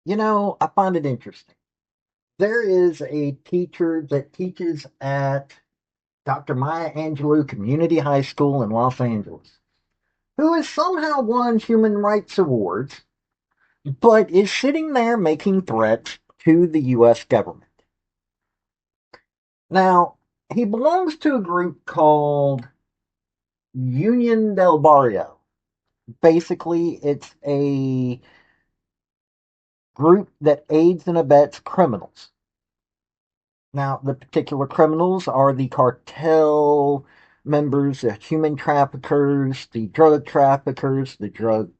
I find it interesting. There is a teacher that teaches at Dr. Maya Angelou Community High School in Los Angeles, who has somehow won human rights awards, but is sitting there making threats to the U.S. government. Now, he belongs to a group called Union del Barrio. Basically, it's a group that aids and abets criminals. Now, the particular criminals are the cartel members, the human traffickers, the drug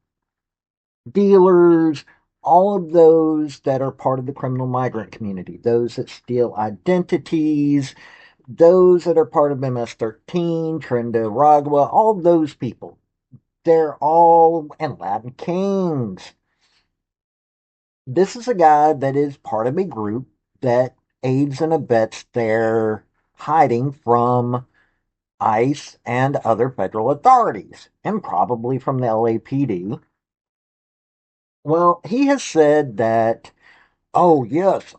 dealers, all of those that are part of the criminal migrant community, those that steal identities, those that are part of MS-13, Trinidad, all those people. They're all, and Latin Kings. This is a guy that is part of a group that aids and abets their hiding from ICE and other federal authorities, and probably from the LAPD. Well, he has said that, oh, yes,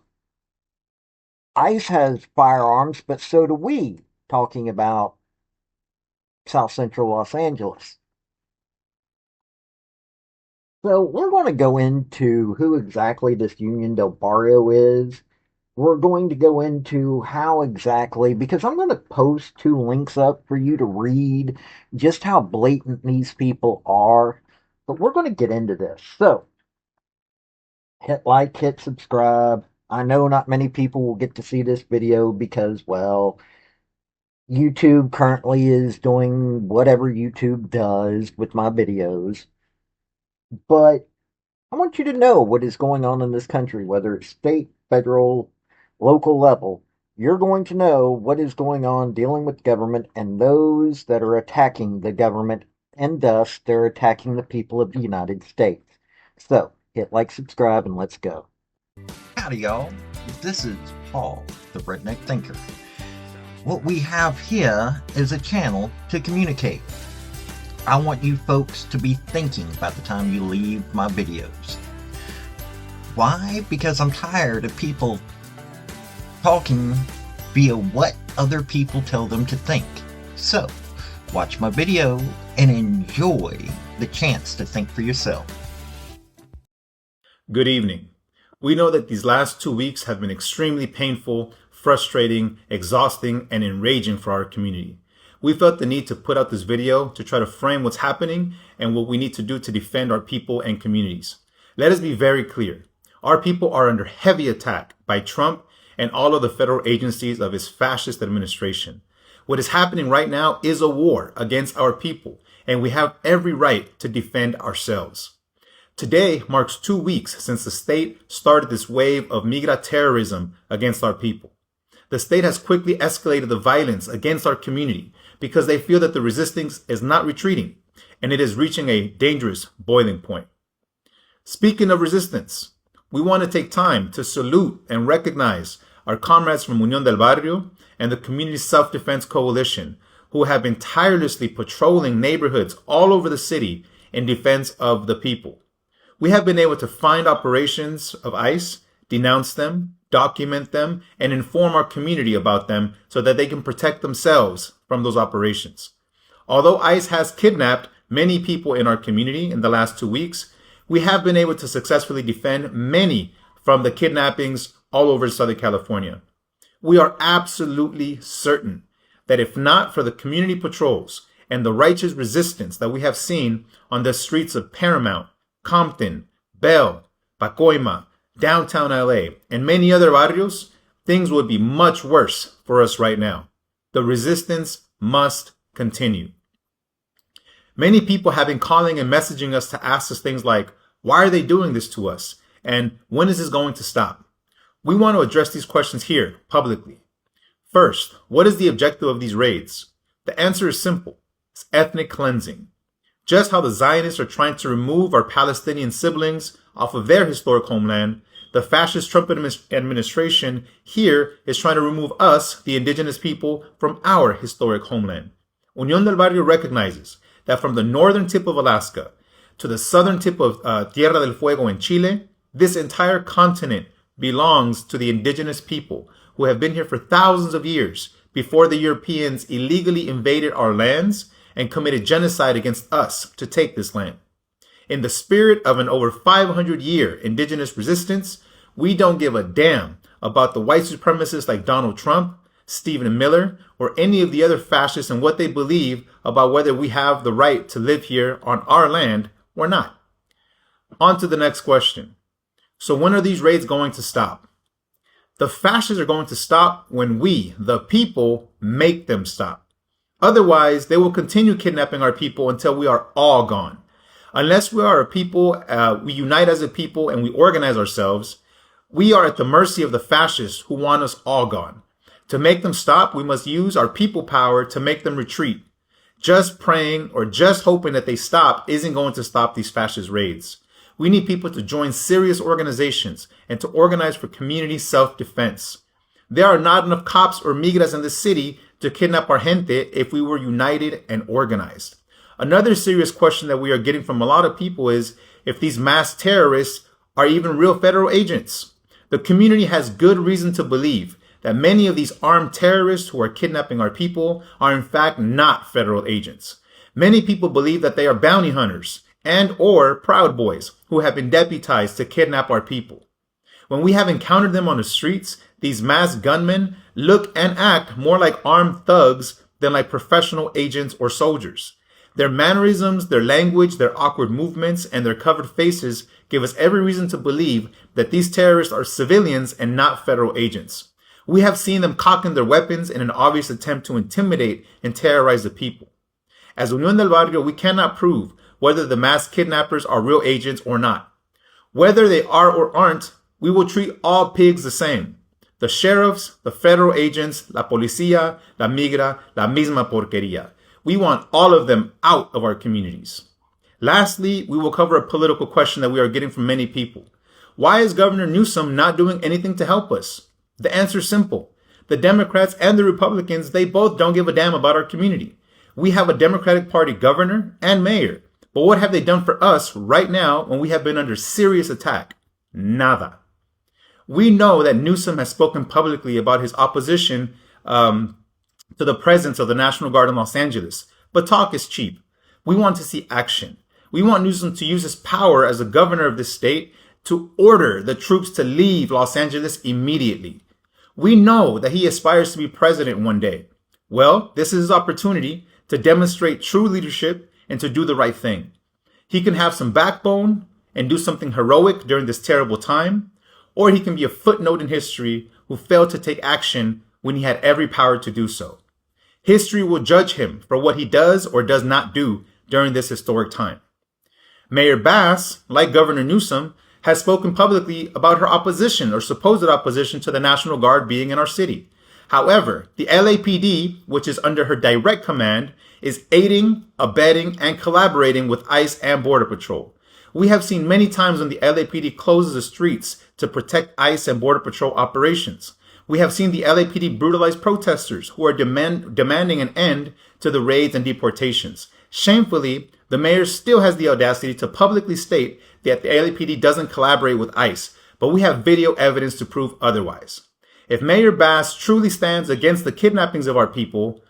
ICE has firearms, but so do we, talking about South Central Los Angeles. So we're going to go into who exactly this Union del Barrio is. We're going to go into how exactly, because I'm going to post two links up for you to read just how blatant these people are. But we're going to get into this. So hit like, hit subscribe. I know not many people will get to see this video because, well, YouTube currently is doing whatever YouTube does with my videos. But I want you to know what is going on in this country, whether it's state, federal, local level. You're going to know what is going on dealing with government and those that are attacking the government, and thus they're attacking the people of the United States. So, hit like, subscribe, and let's go. Howdy, y'all. This is Paul, the Redneck Thinker. What we have here is a channel to communicate. I want you folks to be thinking by the time you leave my videos. Why? Because I'm tired of people talking via what other people tell them to think. So, watch my video and enjoy the chance to think for yourself. Good evening. We know that these last 2 weeks have been extremely painful, frustrating, exhausting, and enraging for our community. We felt the need to put out this video to try to frame what's happening and what we need to do to defend our people and communities. Let us be very clear. Our people are under heavy attack by Trump and all of the federal agencies of his fascist administration. What is happening right now is a war against our people, and we have every right to defend ourselves. Today marks 2 weeks since the state started this wave of migrant terrorism against our people. The state has quickly escalated the violence against our community because they feel that the resistance is not retreating and it is reaching a dangerous boiling point. Speaking of resistance, we want to take time to salute and recognize our comrades from Union del Barrio and the Community Self-Defense Coalition who have been tirelessly patrolling neighborhoods all over the city in defense of the people. We have been able to find operations of ICE, denounce them, document them, and inform our community about them so that they can protect themselves from those operations. Although ICE has kidnapped many people in our community in the last 2 weeks, we have been able to successfully defend many from the kidnappings all over Southern California. We are absolutely certain that if not for the community patrols and the righteous resistance that we have seen on the streets of Paramount, Compton, Bell, Pacoima, downtown LA, and many other barrios, things would be much worse for us right now. The resistance must continue. Many people have been calling and messaging us to ask us things like, why are they doing this to us? And when is this going to stop? We want to address these questions here publicly. First, what is the objective of these raids? The answer is simple. It's ethnic cleansing. Just how the Zionists are trying to remove our Palestinian siblings off of their historic homeland, the fascist Trump administration here is trying to remove us, the indigenous people, from our historic homeland. Unión del Barrio recognizes that from the northern tip of Alaska to the southern tip of Tierra del Fuego in Chile, This entire continent belongs to the indigenous people who have been here for thousands of years before the Europeans illegally invaded our lands and committed genocide against us to take this land. In the spirit of an over 500-year indigenous resistance, we don't give a damn about the white supremacists like Donald Trump, Stephen Miller, or any of the other fascists and what they believe about whether we have the right to live here on our land or not. On to the next question. So when are these raids going to stop? The fascists are going to stop when we, the people, make them stop. Otherwise, they will continue kidnapping our people until we are all gone. Unless we are a people, we unite as a people and we organize ourselves, we are at the mercy of the fascists who want us all gone. To make them stop, we must use our people power to make them retreat. Just praying or just hoping that they stop isn't going to stop these fascist raids. We need people to join serious organizations and to organize for community self-defense. There are not enough cops or migrants in the city to kidnap our gente if we were united and organized. Another serious question that we are getting from a lot of people is if these mass terrorists are even real federal agents. The community has good reason to believe that many of these armed terrorists who are kidnapping our people are in fact not federal agents. Many people believe that they are bounty hunters and or Proud Boys who have been deputized to kidnap our people. When we have encountered them on the streets, these masked gunmen look and act more like armed thugs than like professional agents or soldiers. Their mannerisms, their language, their awkward movements, and their covered faces give us every reason to believe that these terrorists are civilians and not federal agents. We have seen them cocking their weapons in an obvious attempt to intimidate and terrorize the people. As Union del Barrio, we cannot prove whether the mass kidnappers are real agents or not. Whether they are or aren't, we will treat all pigs the same. The sheriffs, the federal agents, la policía, la migra, la misma porquería. We want all of them out of our communities. Lastly, we will cover a political question that we are getting from many people. Why is Governor Newsom not doing anything to help us? The answer is simple. The Democrats and the Republicans, they both don't give a damn about our community. We have a Democratic Party governor and mayor. But what have they done for us right now when we have been under serious attack? Nada. We know that Newsom has spoken publicly about his opposition to the presence of the National Guard in Los Angeles. But talk is cheap. We want to see action. We want Newsom to use his power as the governor of this state to order the troops to leave Los Angeles immediately. We know that he aspires to be president one day. Well, this is his opportunity to demonstrate true leadership and to do the right thing. He can have some backbone and do something heroic during this terrible time, or he can be a footnote in history who failed to take action when he had every power to do so. History will judge him for what he does or does not do during this historic time. Mayor Bass, like Governor Newsom, has spoken publicly about her opposition or supposed opposition to the National Guard being in our city. However, the LAPD, which is under her direct command, is aiding, abetting, and collaborating with ICE and Border Patrol. We have seen many times when the LAPD closes the streets to protect ICE and Border Patrol operations. We have seen the LAPD brutalize protesters who are demanding an end to the raids and deportations. Shamefully, the mayor still has the audacity to publicly state that the LAPD doesn't collaborate with ICE, but we have video evidence to prove otherwise. If Mayor Bass truly stands against the kidnappings of our people,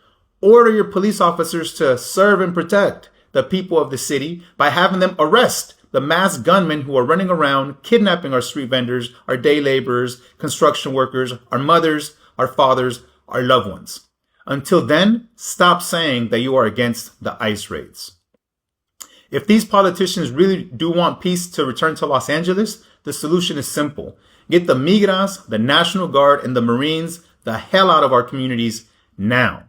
order your police officers to serve and protect the people of the city by having them arrest the masked gunmen who are running around kidnapping our street vendors, our day laborers, construction workers, our mothers, our fathers, our loved ones. Until then, stop saying that you are against the ICE raids. If these politicians really do want peace to return to Los Angeles, the solution is simple. Get the migrants, the National Guard, and the Marines the hell out of our communities now.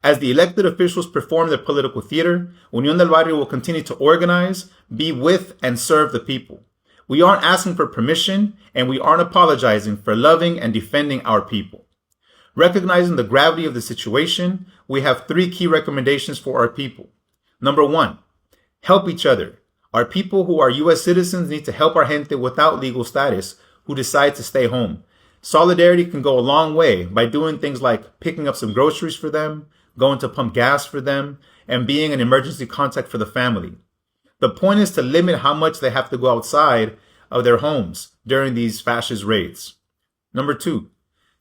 As the elected officials perform their political theater, Unión del Barrio will continue to organize, be with, and serve the people. We aren't asking for permission, and we aren't apologizing for loving and defending our people. Recognizing the gravity of the situation, we have 3 key recommendations for our people. Number 1, help each other. Our people who are U.S. citizens need to help our gente without legal status who decide to stay home. Solidarity can go a long way by doing things like picking up some groceries for them, going to pump gas for them, and being an emergency contact for the family. The point is to limit how much they have to go outside of their homes during these fascist raids. Number two,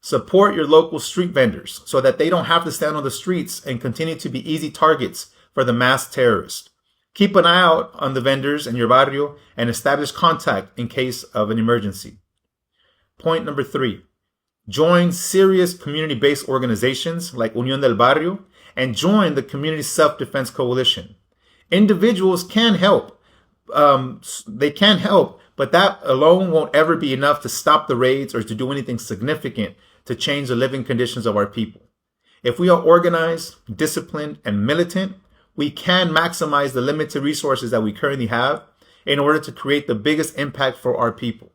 support your local street vendors so that they don't have to stand on the streets and continue to be easy targets for the mass terrorists. Keep an eye out on the vendors in your barrio and establish contact in case of an emergency. Point number three, join serious community based organizations like Union del Barrio and join the Community Self Defense Coalition. Individuals can help. They can help, but that alone won't ever be enough to stop the raids or to do anything significant to change the living conditions of our people. If we are organized, disciplined, and militant, we can maximize the limited resources that we currently have in order to create the biggest impact for our people.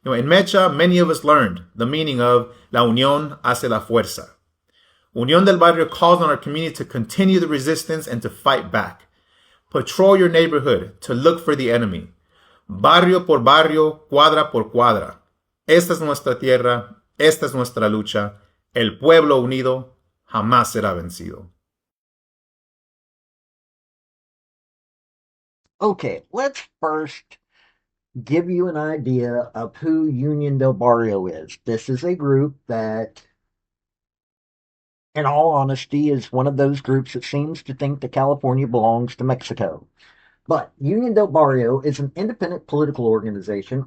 In Mecha, many of us learned the meaning of La Unión hace la fuerza. Unión del Barrio calls on our community to continue the resistance and to fight back. Patrol your neighborhood to look for the enemy. Barrio por barrio, cuadra por cuadra. Esta es nuestra tierra, esta es nuestra lucha. El pueblo unido jamás será vencido. Okay, let's first give you an idea of who Union del Barrio is. This is a group that, in all honesty, is one of those groups that seems to think that California belongs to Mexico. But Union del Barrio is an independent political organization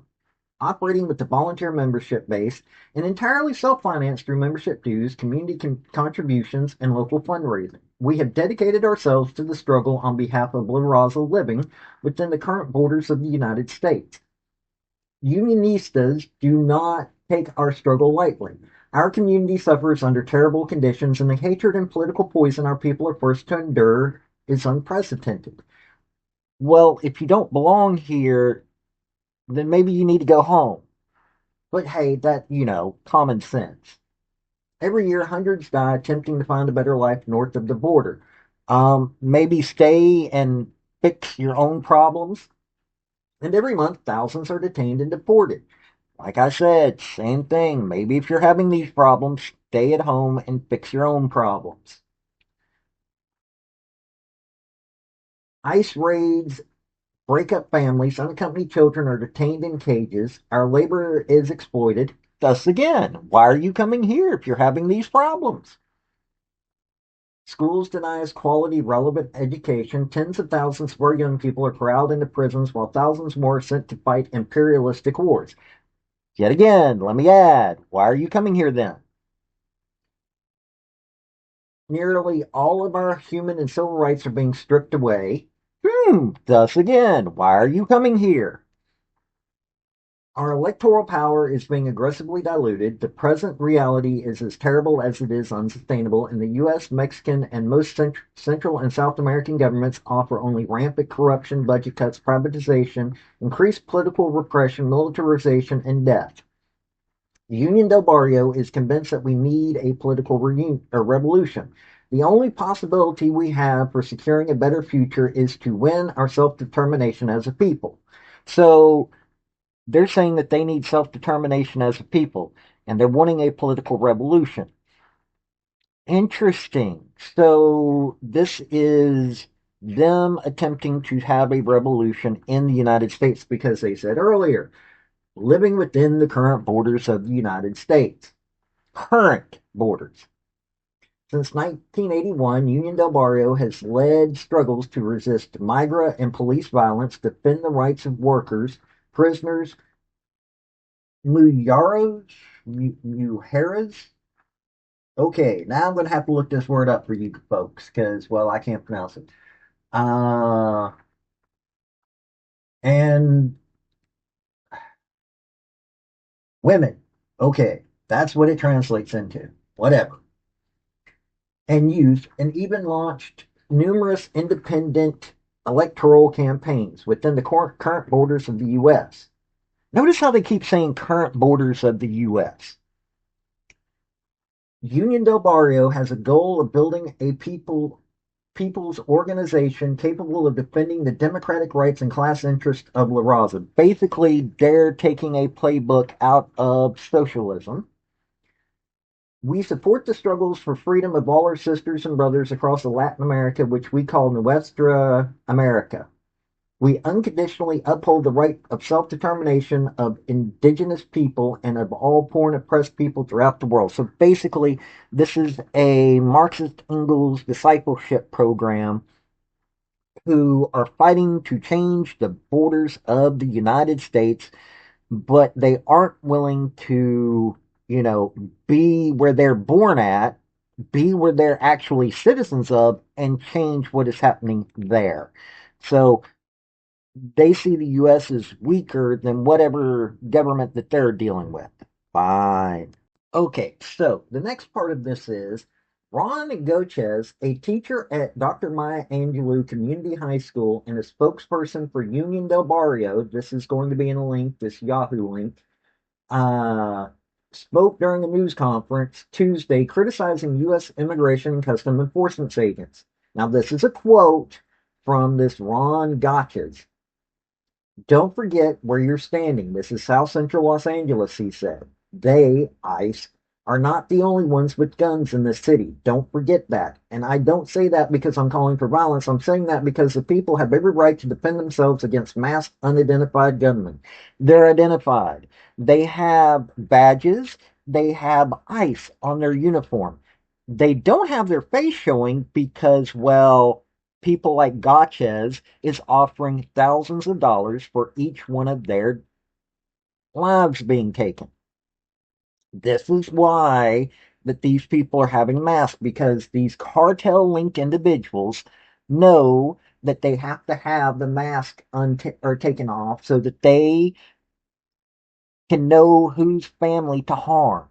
operating with a volunteer membership base and entirely self-financed through membership dues, community contributions, and local fundraising. We have dedicated ourselves to the struggle on behalf of La Raza living within the current borders of the United States. Unionistas do not take our struggle lightly. Our community suffers under terrible conditions, and the hatred and political poison our people are forced to endure is unprecedented. Well, if you don't belong here, then maybe you need to go home. But hey, common sense. Every year, hundreds die attempting to find a better life north of the border. Maybe stay and fix your own problems. And every month, thousands are detained and deported. Like I said, same thing. Maybe if you're having these problems, stay at home and fix your own problems. ICE raids break up families. Unaccompanied children are detained in cages. Our labor is exploited. Thus again, why are you coming here if you're having these problems? Schools deny us quality, relevant education. Tens of thousands of our young people are corralled into prisons while thousands more are sent to fight imperialistic wars. Yet again, let me add, why are you coming here then? Nearly all of our human and civil rights are being stripped away. Thus again, why are you coming here? Our electoral power is being aggressively diluted. The present reality is as terrible as it is unsustainable, and the U.S., Mexican, and most Central and South American governments offer only rampant corruption, budget cuts, privatization, increased political repression, militarization, and death. Union del Barrio is convinced that we need a political revolution. The only possibility we have for securing a better future is to win our self-determination as a people. So they're saying that they need self-determination as a people, and they're wanting a political revolution. Interesting. So this is them attempting to have a revolution in the United States because they said earlier, living within the current borders of the United States. Current borders. Since 1981, Union del Barrio has led struggles to resist migrant and police violence, defend the rights of workers, prisoners, mujeres. Okay, now I'm going to have to look this word up for you folks because, well, I can't pronounce it. And women. Okay, that's what it translates into. Whatever. And youth, and even launched numerous independent electoral campaigns within the current borders of the U.S. Notice how they keep saying current borders of the U.S. Union del Barrio has a goal of building a people's organization capable of defending the democratic rights and class interests of La Raza. Basically, they're taking a playbook out of socialism. We support the struggles for freedom of all our sisters and brothers across Latin America, which we call Nuestra America. We unconditionally uphold the right of self-determination of indigenous people and of all poor and oppressed people throughout the world. So basically, this is a Marxist Engels discipleship program who are fighting to change the borders of the United States, but they aren't willing to, you know, be where they're born at, be where they're actually citizens of, and change what is happening there. So they see the U.S. as weaker than whatever government that they're dealing with. Fine. Okay, so the next part of this is Ron Gochez, a teacher at Dr. Maya Angelou Community High School and a spokesperson for Union del Barrio. This is going to be in a link, this Yahoo link. Uh, Spoke during a news conference Tuesday criticizing U.S. Immigration and Custom Enforcement agents. Now, this is a quote from this Ron Gotches. Don't forget where you're standing. This is South Central Los Angeles, he said. They, ICE, are not the only ones with guns in this city. Don't forget that. And I don't say that because I'm calling for violence. I'm saying that because the people have every right to defend themselves against masked, unidentified gunmen. They're identified. They have badges. They have ICE on their uniform. They don't have their face showing because, well, people like Gotches is offering thousands of dollars for each one of their lives being taken. This is why that these people are having masks, because these cartel linked individuals know that they have to have the mask or taken off so that they can know whose family to harm.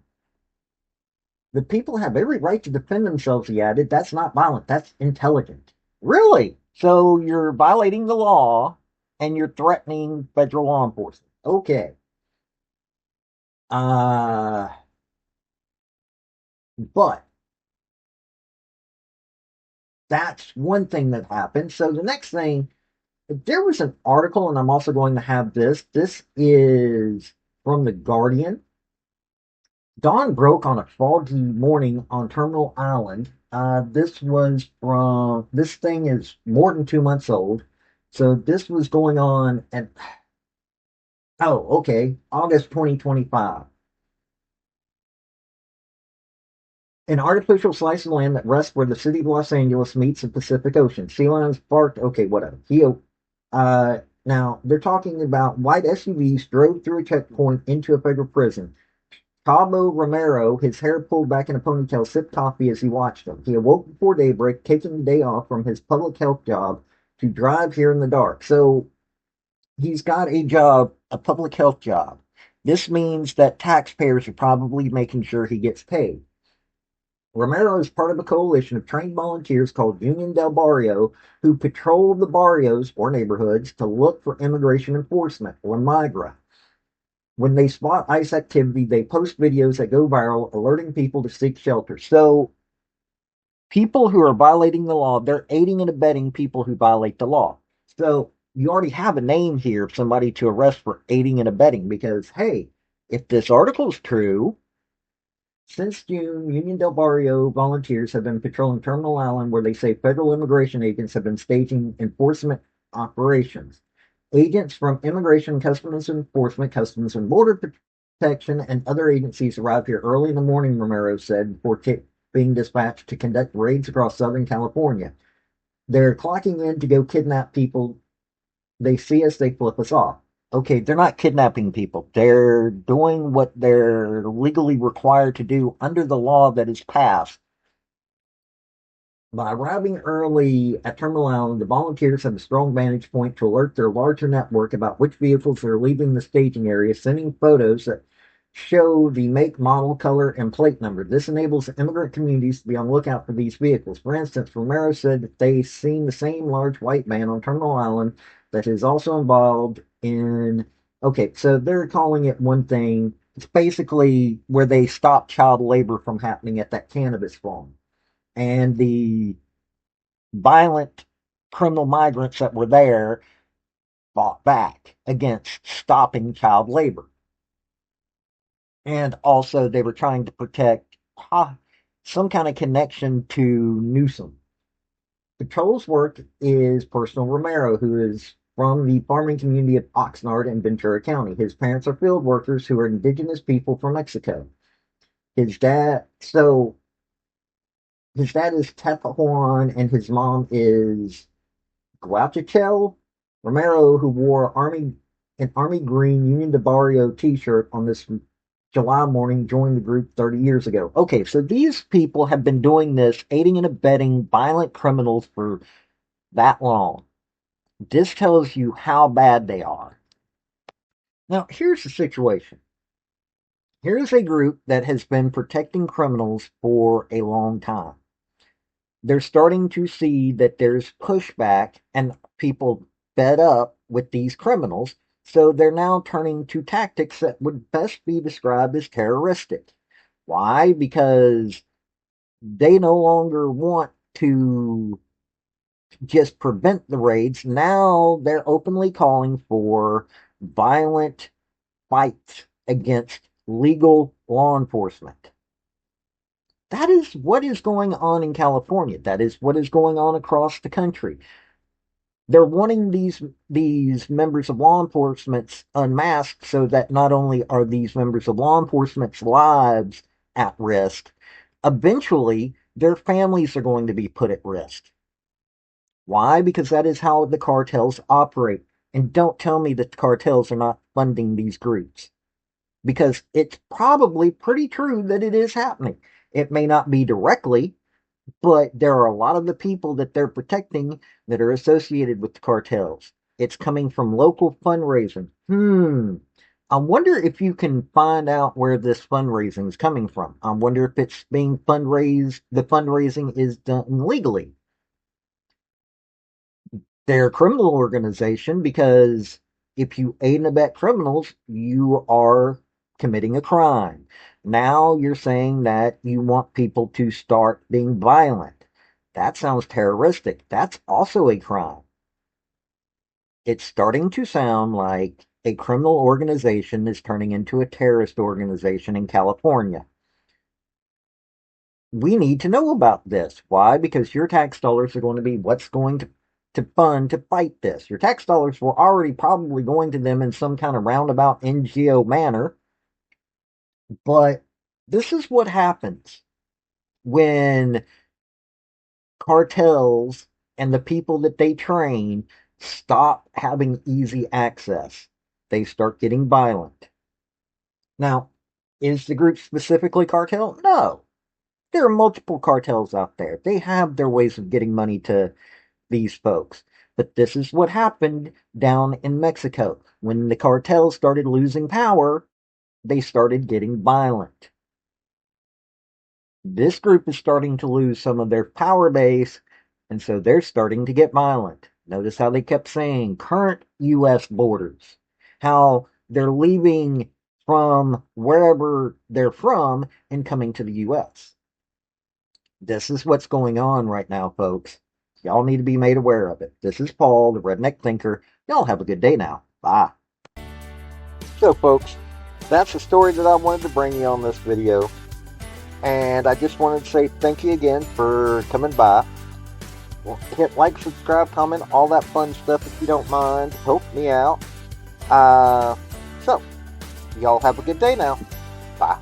The people have every right to defend themselves, he added. That's not violent, that's intelligent. Really? So you're violating the law and you're threatening federal law enforcement. Okay. Uh, but that's one thing that happened. So the next thing, there was an article, and I'm also going to have this. This is from The Guardian. Dawn broke on a foggy morning on Terminal Island. This thing is more than 2 months old. So this was going on at, oh, okay, August 2025. An artificial slice of land that rests where the city of Los Angeles meets the Pacific Ocean. Sea lions barked, okay, whatever. Now, they're talking about white SUVs drove through a checkpoint into a federal prison. Cabo Romero, his hair pulled back in a ponytail, sipped coffee as he watched them. He awoke before daybreak, taking the day off from his public health job to drive here in the dark. So he's got a job, a public health job. This means that taxpayers are probably making sure he gets paid. Romero is part of a coalition of trained volunteers called Union del Barrio who patrol the barrios or neighborhoods to look for immigration enforcement or migra. When they spot ICE activity, they post videos that go viral, alerting people to seek shelter. So, people who are violating the law, they're aiding and abetting people who violate the law. So, you already have a name here of somebody to arrest for aiding and abetting because, hey, if this article is true, since June, Union del Barrio volunteers have been patrolling Terminal Island where they say federal immigration agents have been staging enforcement operations. Agents from Immigration, Customs Enforcement, Customs and Border Protection, and other agencies arrived here early in the morning, Romero said, before being dispatched to conduct raids across Southern California. They're clocking in to go kidnap people. They see us, they flip us off. Okay, they're not kidnapping people. They're doing what they're legally required to do under the law that is passed. By arriving early at Terminal Island, the volunteers have a strong vantage point to alert their larger network about which vehicles are leaving the staging area, sending photos that show the make, model, color, and plate number. This enables immigrant communities to be on the lookout for these vehicles. For instance, Romero said that they've seen the same large white van on Terminal Island that is also involved in. Okay, so they're calling it one thing. It's basically where they stop child labor from happening at that cannabis farm. And the violent criminal migrants that were there fought back against stopping child labor. And also, they were trying to protect some kind of connection to Newsom. Patrol's work is personal Romero, who is from the farming community of Oxnard in Ventura County. His parents are field workers who are indigenous people from Mexico. His dad, so his dad is Tepahoran and his mom is Guachachel Romero, who wore an army green Union del Barrio T-shirt on this July morning, joined the group 30 years ago. Okay, so these people have been doing this, aiding and abetting violent criminals for that long. This tells you how bad they are. Now, here's the situation. Here's a group that has been protecting criminals for a long time. They're starting to see that there's pushback and people fed up with these criminals, so they're now turning to tactics that would best be described as terroristic. Why? Because they no longer want to just prevent the raids. Now they're openly calling for violent fights against legal law enforcement. That is what is going on in California. That is what is going on across the country. They're wanting these members of law enforcement unmasked so that not only are these members of law enforcement's lives at risk, eventually their families are going to be put at risk. Why? Because that is how the cartels operate. And don't tell me that the cartels are not funding these groups. Because it's probably pretty true that it is happening. It may not be directly, but there are a lot of the people that they're protecting that are associated with the cartels. It's coming from local fundraising. I wonder if you can find out where this fundraising is coming from. I wonder if it's being fundraised, the fundraising is done legally. They're a criminal organization because if you aid and abet criminals, you are committing a crime. Now you're saying that you want people to start being violent. That sounds terroristic. That's also a crime. It's starting to sound like a criminal organization is turning into a terrorist organization in California. We need to know about this. Why? Because your tax dollars are going to be what's going to fund to fight this. Your tax dollars were already probably going to them in some kind of roundabout NGO manner. But this is what happens when cartels and the people that they train stop having easy access. They start getting violent. Now, is the group specifically cartel? No. There are multiple cartels out there. They have their ways of getting money to these folks. But this is what happened down in Mexico. When the cartels started losing power, they started getting violent. This group is starting to lose some of their power base, and so they're starting to get violent. Notice how they kept saying current U.S. borders, how they're leaving from wherever they're from and coming to the U.S. This is what's going on right now, folks. Y'all need to be made aware of it. This is Paul, the Redneck Thinker. Y'all have a good day now. Bye. So, folks, that's the story that I wanted to bring you on this video. And I just wanted to say thank you again for coming by. Well, hit like, subscribe, comment, all that fun stuff if you don't mind. Help me out. So, y'all have a good day now. Bye.